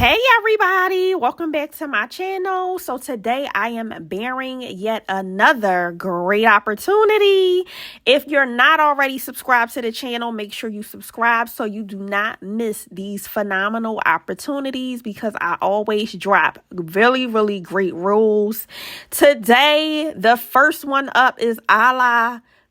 Hey everybody, welcome back to my channel. So today I am bearing yet another great opportunity. If you're not already subscribed to the channel, make sure you subscribe so you do not miss these phenomenal opportunities, because I always drop really great rules. Today, the first one up is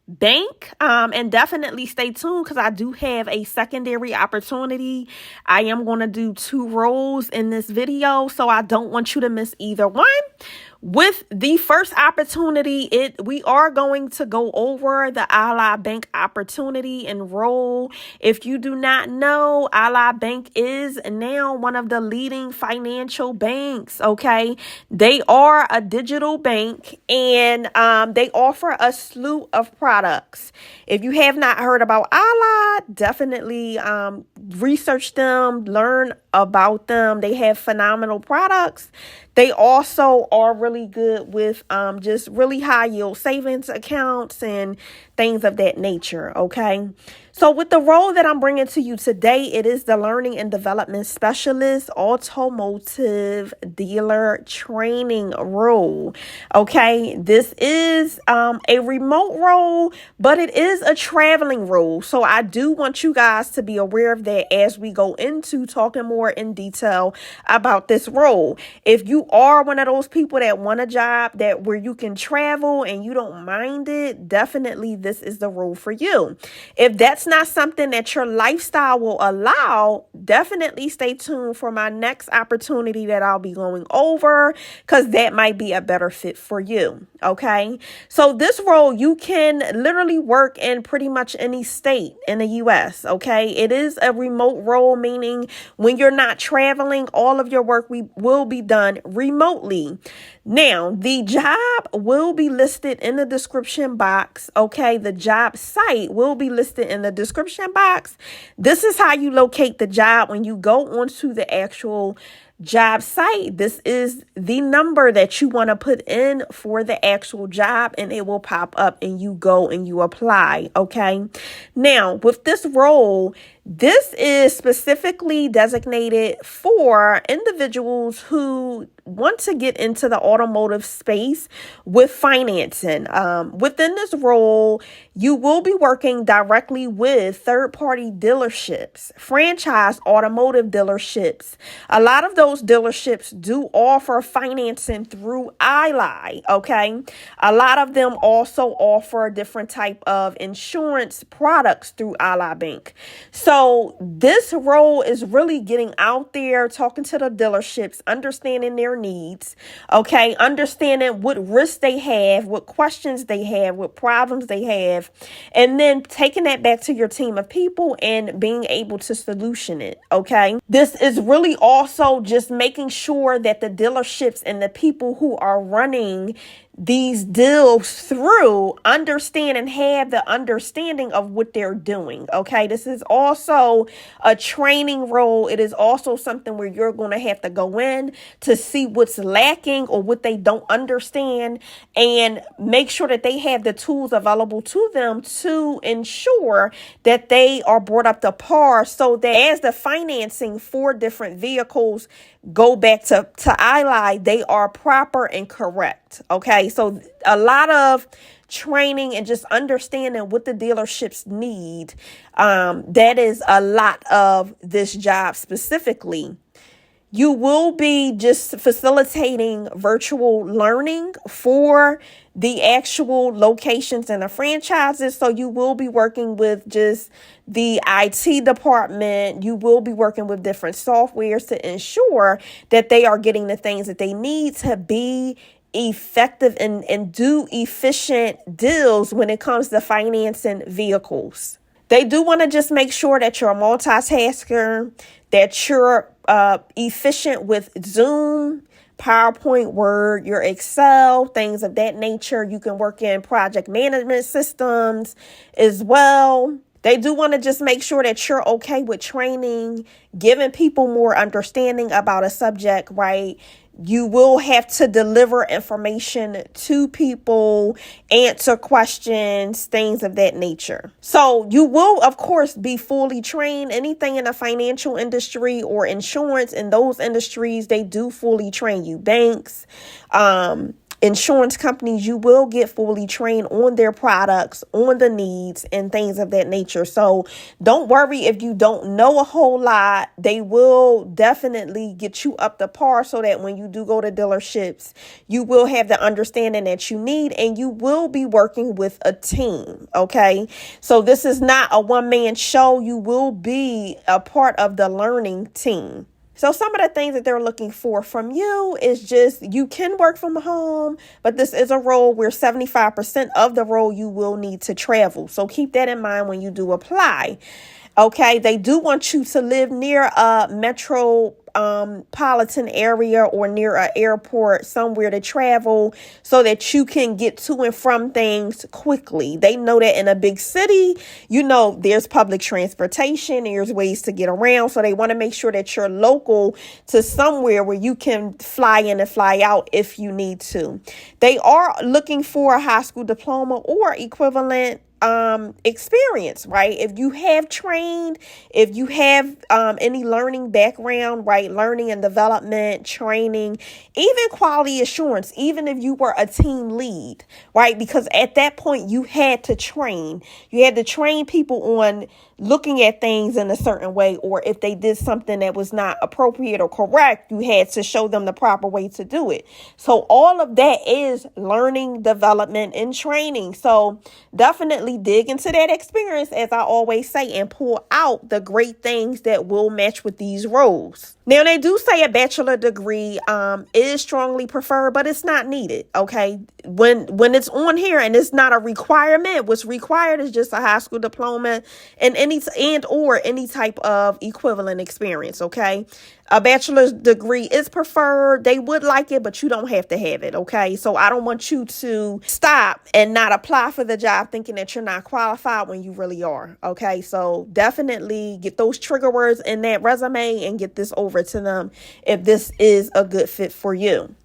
Bank, and definitely stay tuned because I do have a secondary opportunity. I am going to do 2 roles in this video, so I don't want you to miss either one. With the first opportunity, we are going to go over the Ally Bank opportunity and role. If you do not know, Ally Bank is now one of the leading financial banks, okay? They are a digital bank, and they offer a slew of products. If you have not heard about Ally, definitely research them, learn about them. They have phenomenal products. They also are really good with just really high yield savings accounts and things of that nature, okay? So with the role that I'm bringing to you today, it is the Learning and Development Specialist Automotive Dealer Training role, okay? This is a remote role, but it is a traveling role. So I do want you guys to be aware of that as we go into talking more in detail about this role. If you are one of those people that want a job where you can travel and you don't mind it, definitely this is the role for you. If that's not something that your lifestyle will allow, definitely stay tuned for my next opportunity that I'll be going over, because that might be a better fit for you. Okay. So this role, you can literally work in pretty much any state in the US. Okay. It is a remote role, meaning when you're not traveling, all of your work will be done remotely. Now, the job will be listed in the description box. Okay. The job site will be listed in the description box. This is how you locate the job when you go onto the actual job site. This is the number that you want to put in for the actual job, and it will pop up and you go and you apply. Okay. Now, with this role, this is specifically designated for individuals who want to get into the automotive space with financing. Within this role, you will be working directly with third-party dealerships, franchise automotive dealerships. A lot of those dealerships do offer financing through Ally, okay? A lot of them also offer different type of insurance products through Ally Bank. So this role is really getting out there, talking to the dealerships, understanding their needs, okay? Understanding what risks they have, what questions they have, what problems they have, and then taking that back to your team of people and being able to solution it, okay? This is really also just making sure that the dealerships and the people who are running these deals through understand and have the understanding of what they're doing. Okay. This is also a training role. It is also something where you're going to have to go in to see what's lacking or what they don't understand, and make sure that they have the tools available to them to ensure that they are brought up to par, so that as the financing for different vehicles go back to Ally, they are proper and correct. Okay. So a lot of training and just understanding what the dealerships need. That is a lot of this job specifically. You will be just facilitating virtual learning for the actual locations and the franchises. So you will be working with just the IT department. You will be working with different softwares to ensure that they are getting the things that they need to be effective and do efficient deals when it comes to financing vehicles. They do want to just make sure that you're a multitasker, that you're efficient with Zoom, PowerPoint, Word, your Excel, things of that nature. You can work in project management systems as well. They do want to just make sure that you're okay with training, giving people more understanding about a subject, right? You will have to deliver information to people, answer questions, things of that nature. So you will, of course, be fully trained. Anything in the financial industry or insurance, in those industries, they do fully train you. Banks, insurance companies, you will get fully trained on their products, on the needs and things of that nature. So don't worry if you don't know a whole lot. They will definitely get you up to par so that when you do go to dealerships, you will have the understanding that you need, and you will be working with a team. Okay. So this is not a one-man show. You will be a part of the learning team. So some of the things that they're looking for from you is just, you can work from home, but this is a role where 75% of the role you will need to travel. So keep that in mind when you do apply. Okay, they do want you to live near a metropolitan area or near an airport, somewhere to travel so that you can get to and from things quickly. They know that in a big city, there's public transportation, there's ways to get around. So they want to make sure that you're local to somewhere where you can fly in and fly out if you need to. They are looking for a high school diploma or equivalent experience, right? If you have trained, if you have any learning background, right? Learning and development, training, even quality assurance, even if you were a team lead, right? Because at that point you had to train. You had to train people on looking at things in a certain way, or if they did something that was not appropriate or correct, you had to show them the proper way to do it. So all of that is learning, development, and training. So definitely dig into that experience, as I always say, and pull out the great things that will match with these roles. Now, they do say a bachelor degree is strongly preferred, but it's not needed. Okay. When it's on here and it's not a requirement, what's required is just a high school diploma and any type of equivalent experience. Okay. A bachelor's degree is preferred. They would like it, but you don't have to have it. Okay. So I don't want you to stop and not apply for the job thinking that you're not qualified when you really are. Okay. So definitely get those trigger words in that resume and get this over to them if this is a good fit for you.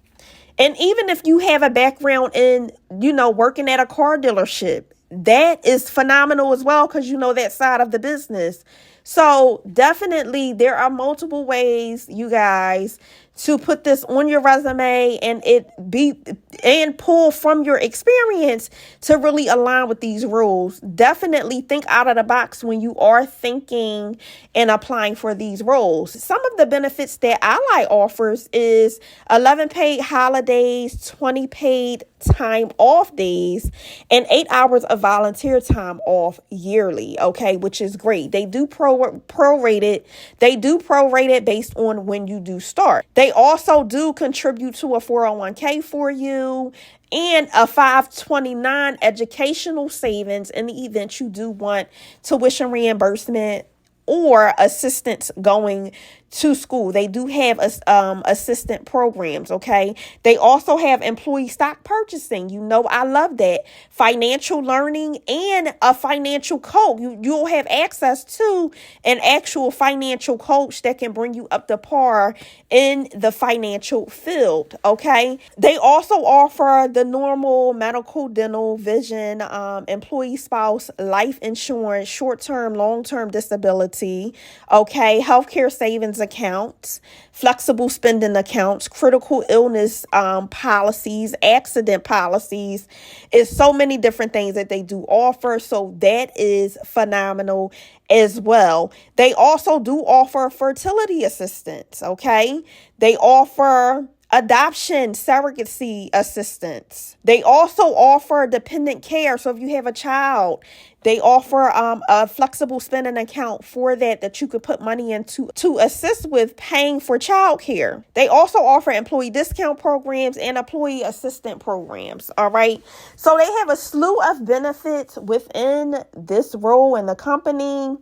And even if you have a background in, working at a car dealership, that is phenomenal as well, because that side of the business. So definitely there are multiple ways, you guys, to put this on your resume and pull from your experience to really align with these roles. Definitely think out of the box when you are thinking and applying for these roles. Some of the benefits that Ally offers is 11 paid holidays, 20 paid time off days, and 8 hours of volunteer time off yearly. Okay, which is great. They do prorate it. They do prorate it based on when you do start. They also do contribute to a 401k for you and a 529 educational savings in the event you do want tuition reimbursement or assistance going to school. They do have assistant programs. Okay. They also have employee stock purchasing. I love that. Financial learning and a financial coach. You'll have access to an actual financial coach that can bring you up to par in the financial field. Okay. They also offer the normal medical, dental, vision, employee spouse, life insurance, short-term, long-term disability. Okay. Healthcare savings accounts, flexible spending accounts, critical illness policies, accident policies. It's so many different things that they do offer. So that is phenomenal as well. They also do offer fertility assistance. Okay. They offer adoption, surrogacy assistance. They also offer dependent care. So if you have a child, they offer a flexible spending account for that you could put money into to assist with paying for childcare. They also offer employee discount programs and employee assistant programs. All right. So they have a slew of benefits within this role in the company.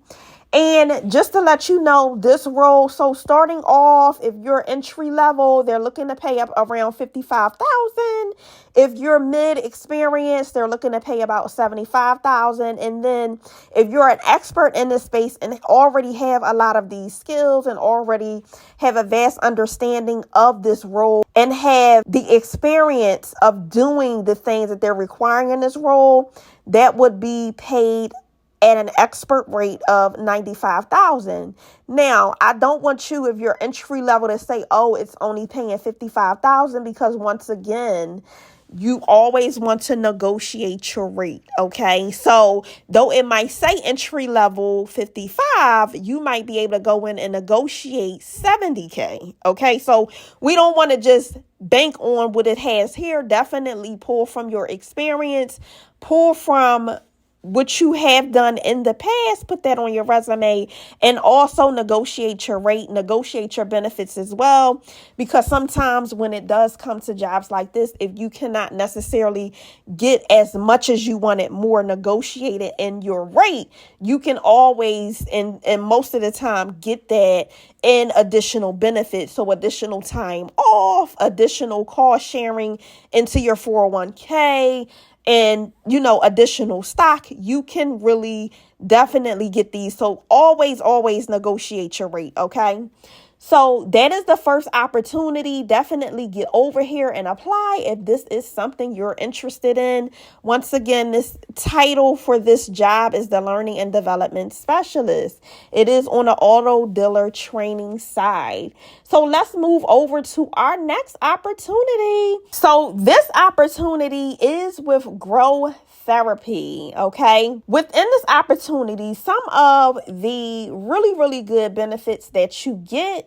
And just to let you know, this role, so starting off, if you're entry level, they're looking to pay up around $55,000. If you're mid experienced, they're looking to pay about $75,000. And then if you're an expert in this space and already have a lot of these skills and already have a vast understanding of this role and have the experience of doing the things that they're requiring in this role, that would be paid at an expert rate of $95,000. Now, I don't want you, if you're entry level, to say, oh, it's only paying $55,000, because once again, you always want to negotiate your rate. Okay. So though it might say entry level 55, you might be able to go in and negotiate $70K. Okay. So we don't want to just bank on what it has here. Definitely pull from your experience, pull from what you have done in the past, put that on your resume, and also negotiate your rate, negotiate your benefits as well. Because sometimes when it does come to jobs like this, if you cannot necessarily get as much as you wanted more negotiated in your rate, you can always, and most of the time, get that in additional benefits. So additional time off, additional cost sharing into your 401k, and, additional stock. You can really definitely get these. So always negotiate your rate. Okay. So that is the first opportunity. Definitely get over here and apply if this is something you're interested in. Once again, this title for this job is the Learning and Development Specialist. It is on the auto dealer training side. So let's move over to our next opportunity. So this opportunity is with Grow Therapy. Okay. Within this opportunity, some of the really good benefits that you get.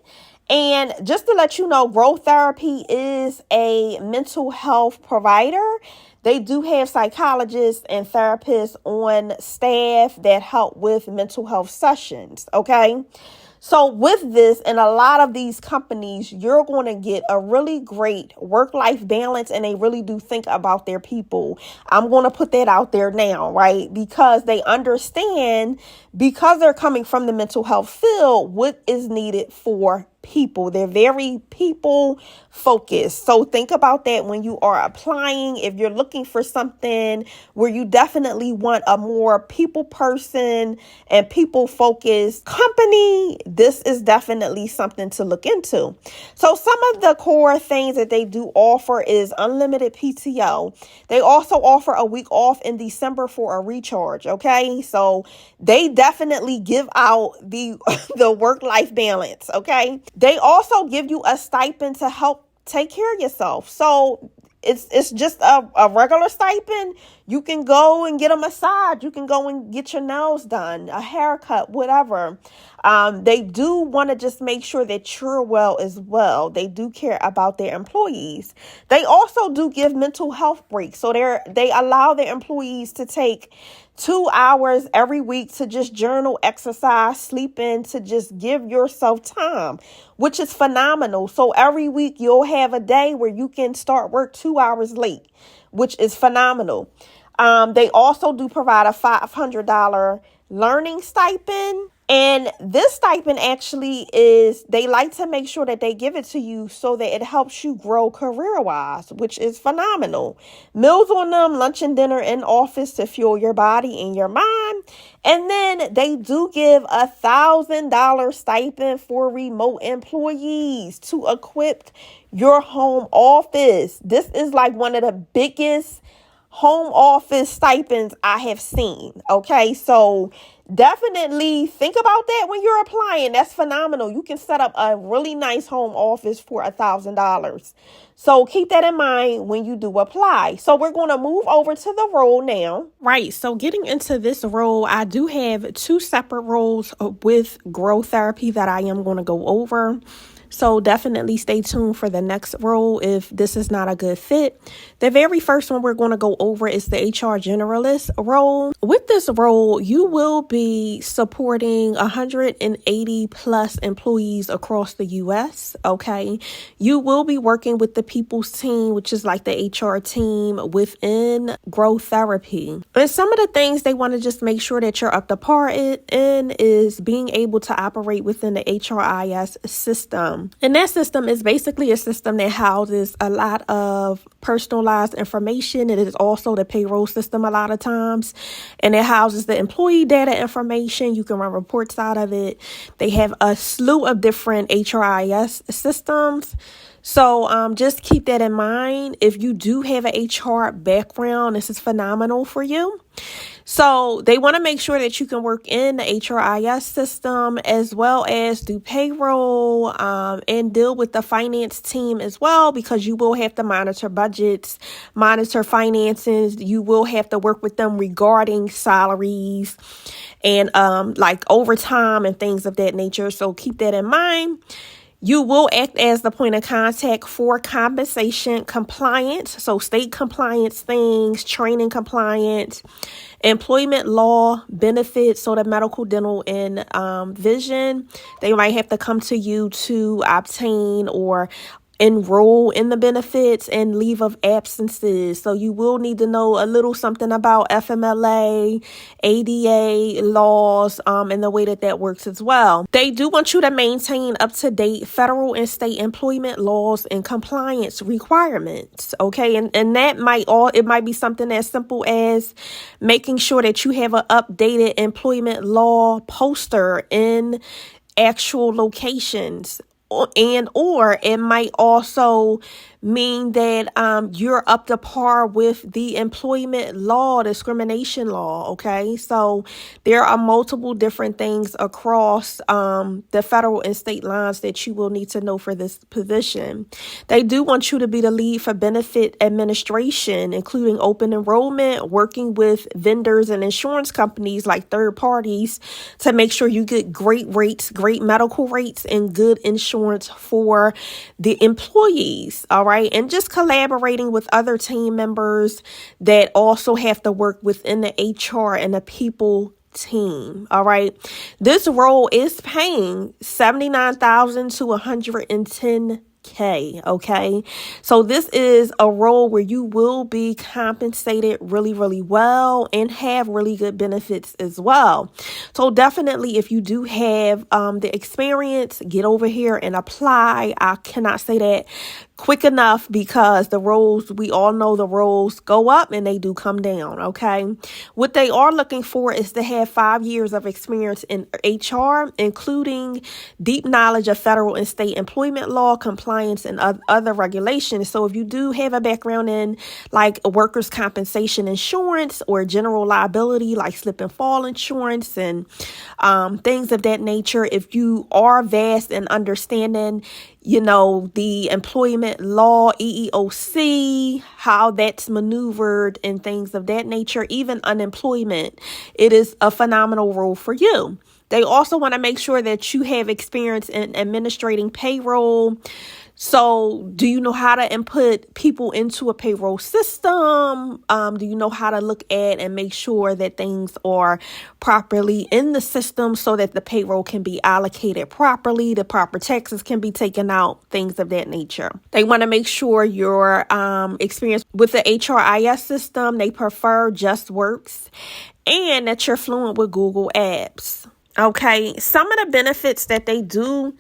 And just to let you know, Grow Therapy is a mental health provider. They do have psychologists and therapists on staff that help with mental health sessions. Okay. So with this, and a lot of these companies, you're going to get a really great work-life balance, and they really do think about their people. I'm going to put that out there now, right? Because they understand, because they're coming from the mental health field, what is needed for people. They're very people focused. So think about that when you are applying. If you're looking for something where you definitely want a more people person and people focused company, this is definitely something to look into. So some of the core things that they do offer is unlimited PTO. They also offer a week off in December for a recharge. Okay. So they definitely give out the work-life balance. Okay. They also give you a stipend to help take care of yourself. So it's just a regular stipend. You can go and get a massage. You can go and get your nails done, a haircut, whatever. They do want to just make sure that you're well as well. They do care about their employees. They also do give mental health breaks. So they allow their employees to take 2 hours every week to just journal, exercise, sleep in, to just give yourself time, which is phenomenal. So every week you'll have a day where you can start work 2 hours late, which is phenomenal. They also do provide a $500 learning stipend. And this stipend actually is, they like to make sure that they give it to you so that it helps you grow career-wise, which is phenomenal. Meals on them, lunch and dinner in office to fuel your body and your mind. And then they do give $1,000 stipend for remote employees to equip your home office. This is like one of the biggest home office stipends I have seen. Okay, so definitely think about that when you're applying. That's phenomenal. You can set up a really nice home office for $1,000. So keep that in mind when you do apply. So we're going to move over to the role now. Right. So getting into this role, I do have 2 separate roles with Grow Therapy that I am going to go over. So definitely stay tuned for the next role if this is not a good fit. The very first one we're going to go over is the HR generalist role. With this role, you will be supporting 180 plus employees across the U.S. Okay. You will be working with the people's team, which is like the HR team within growth therapy. And some of the things they want to just make sure that you're up to par in is being able to operate within the HRIS system. And that system is basically a system that houses a lot of personalized information. It is also the payroll system a lot of times. And it houses the employee data information. You can run reports out of it. They have a slew of different HRIS systems. So just keep that in mind. If you do have an HR background, this is phenomenal for you. So they want to make sure that you can work in the HRIS system as well as do payroll and deal with the finance team as well, because you will have to monitor budgets, monitor finances. You will have to work with them regarding salaries and like overtime and things of that nature. So keep that in mind. You will act as the point of contact for compensation compliance, so state compliance things, training compliance, employment law, benefits, so the medical, dental, and vision. They might have to come to you to obtain or enroll in the benefits and leave of absences. So you will need to know a little something about FMLA, ADA laws, and the way that works as well. They do want you to maintain up-to-date federal and state employment laws and compliance requirements. Okay. And that it might be something as simple as making sure that you have an updated employment law poster in actual locations. Or it might also mean that you're up to par with the employment law, discrimination law. Okay, so there are multiple different things across the federal and state lines that you will need to know for this position. They do want you to be the lead for benefit administration, including open enrollment, working with vendors and insurance companies like third parties to make sure you get great rates, great medical rates, and good insurance for the employees. All right. And just collaborating with other team members that also have to work within the HR and the people team. All right. This role is paying $79,000 to $110,000. Okay. So this is a role where you will be compensated really, really well and have really good benefits as well. So definitely, if you do have the experience, get over here and apply. I cannot say that quick enough because we all know the roles go up and they do come down. Okay. What they are looking for is to have 5 years of experience in HR, including deep knowledge of federal and state employment law, compliance, and other regulations. So if you do have a background in like workers' compensation insurance or general liability, like slip and fall insurance and things of that nature, if you are vast in understanding the employment law, EEOC, how that's maneuvered and things of that nature, even unemployment, it is a phenomenal role for you. They also want to make sure that you have experience in administrating payroll. So do you know how to input people into a payroll system? Do you know how to look at and make sure that things are properly in the system so that the payroll can be allocated properly, the proper taxes can be taken out, things of that nature. They want to make sure your experience with the HRIS system, they prefer JustWorks, and that you're fluent with Google Apps. Okay, some of the benefits that they do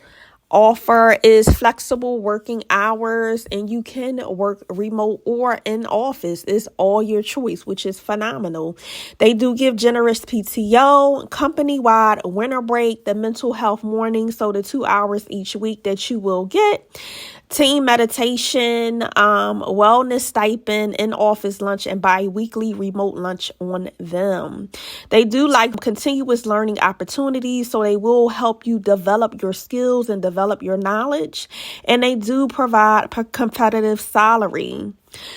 offer is flexible working hours, and you can work remote or in office. It's all your choice, which is phenomenal. They do give generous PTO, company-wide winter break, the mental health morning, so the 2 hours each week that you will get. team meditation, wellness stipend, in-office lunch, and bi-weekly remote lunch on them. They do like continuous learning opportunities, so they will help you develop your skills and develop your knowledge. And they do provide competitive salary.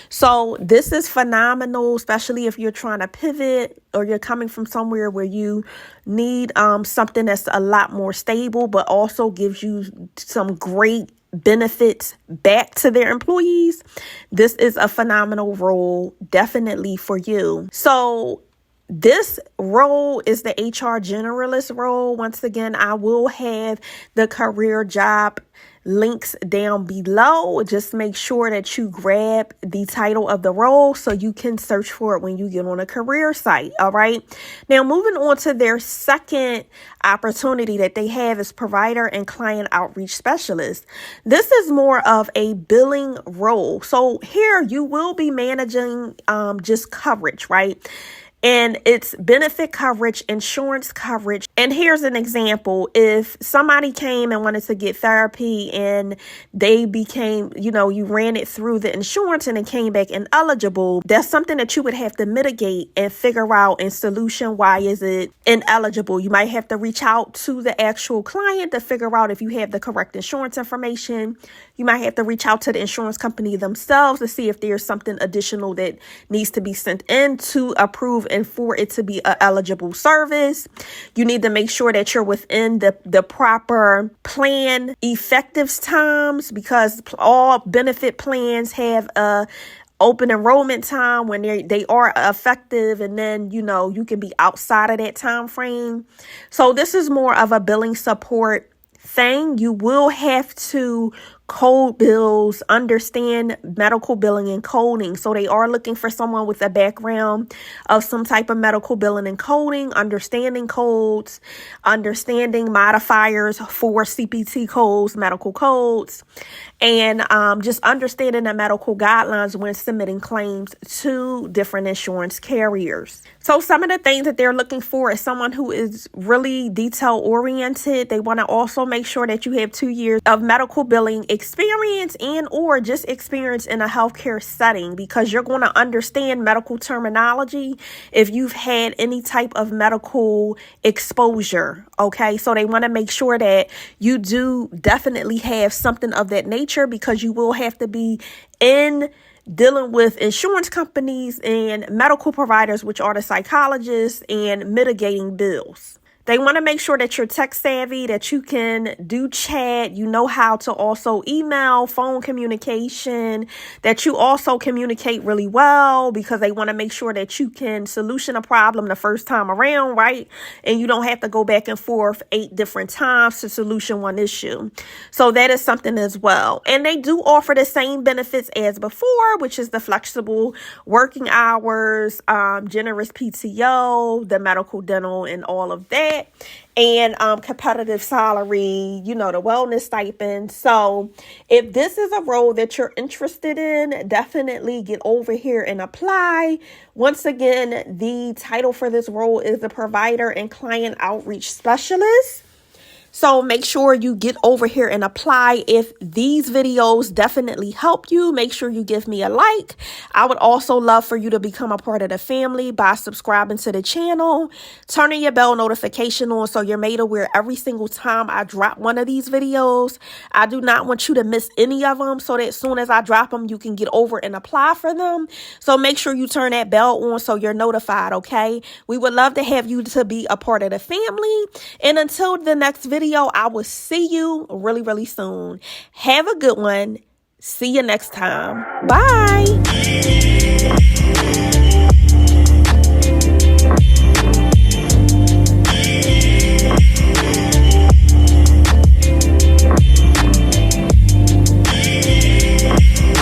So this is phenomenal, especially if you're trying to pivot or you're coming from somewhere where you need something that's a lot more stable, but also gives you some great benefits back to their employees. This is a phenomenal role, definitely for you. So this role is the HR generalist role. Once again, I will have the career job links down below. Just make sure that you grab the title of the role so you can search for it when you get on a career site. All right. Now, moving on to their second opportunity that they have is provider and client outreach specialist. This is more of a billing role. So here you will be managing just coverage, right? And it's benefit coverage, insurance coverage. And here's an example. If somebody came and wanted to get therapy and they became, you ran it through the insurance and it came back ineligible, that's something that you would have to mitigate and figure out in solution. Why is it ineligible? You might have to reach out to the actual client to figure out if you have the correct insurance information. You might have to reach out to the insurance company themselves to see if there's something additional that needs to be sent in to approve and for it to be an eligible service. You need to make sure that you're within the proper plan effective times, because all benefit plans have a open enrollment time when they are effective, and then you can be outside of that time frame. So this is more of a billing support thing. You will have to code bills, understand medical billing and coding. So they are looking for someone with a background of some type of medical billing and coding, understanding codes, understanding modifiers for CPT codes, medical codes, and just understanding the medical guidelines when submitting claims to different insurance carriers. So some of the things that they're looking for is someone who is really detail oriented. They want to also make sure that you have 2 years of medical billing experience and or just experience in a healthcare setting, because you're going to understand medical terminology if you've had any type of medical exposure. Okay, so they want to make sure that you do definitely have something of that nature, because you will have to be in dealing with insurance companies and medical providers, which are the psychologists, and mitigating bills. They want to make sure that you're tech savvy, that you can do chat, you know how to also email, phone communication, that you also communicate really well, because they want to make sure that you can solution a problem the first time around, right? And you don't have to go back and forth 8 different times to solution one issue. So that is something as well. And they do offer the same benefits as before, which is the flexible working hours, generous PTO, the medical, dental, and all of that. And competitive salary, the wellness stipend. So if this is a role that you're interested in, definitely get over here and apply. Once again, the title for this role is the provider and client outreach specialist. So make sure you get over here and apply. If these videos definitely help you, make sure you give me a like. I would also love for you to become a part of the family by subscribing to the channel, turning your bell notification on so you're made aware every single time I drop one of these videos. I do not want you to miss any of them, so that as soon as I drop them, you can get over and apply for them. So make sure you turn that bell on so you're notified, okay? We would love to have you to be a part of the family. And until the next video, I will see you really, really soon. Have a good one. See you next time. Bye.